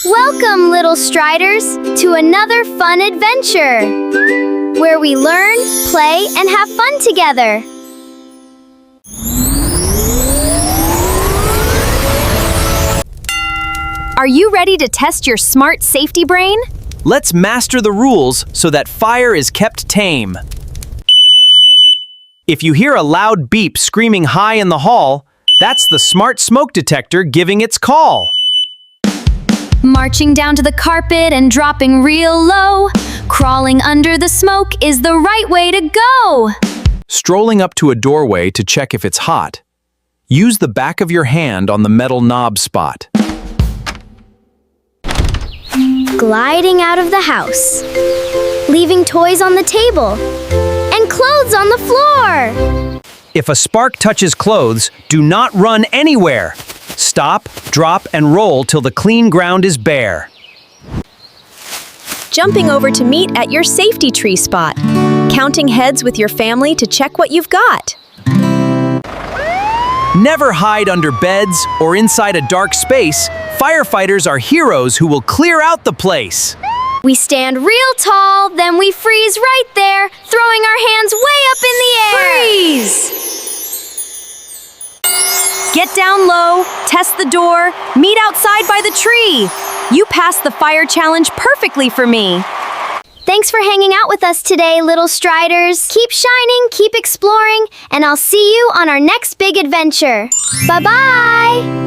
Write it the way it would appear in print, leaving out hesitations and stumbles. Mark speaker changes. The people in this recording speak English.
Speaker 1: Welcome, little Striders, to another fun adventure, where we learn, play, and have fun together. Are you ready to test your smart safety brain?
Speaker 2: Let's master the rules so that fire is kept tame. If you hear a loud beep screaming high in the hall, that's the smart smoke detector giving its call.
Speaker 1: Marching down to the carpet and dropping real low, crawling under the smoke is the right way to go.
Speaker 2: Strolling up to a doorway to check if it's hot. Use the back of your hand on the metal knob spot.
Speaker 1: Gliding out of the house, leaving toys on the table, and clothes on the floor.
Speaker 2: If a spark touches clothes, do not run anywhere. Stop, drop, and roll till the clean ground is bare.
Speaker 3: Jumping over to meet at your safety tree spot. Counting heads with your family to check what you've got.
Speaker 2: Never hide under beds or inside a dark space. Firefighters are heroes who will clear out the place.
Speaker 1: We stand real tall, then we freeze right there, throwing our hands way up in the air.
Speaker 3: Freeze! Get down low, test the door, meet outside by the tree. You passed the fire challenge perfectly for me.
Speaker 1: Thanks for hanging out with us today, little Striders. Keep shining, keep exploring, and I'll see you on our next big adventure. Bye-bye!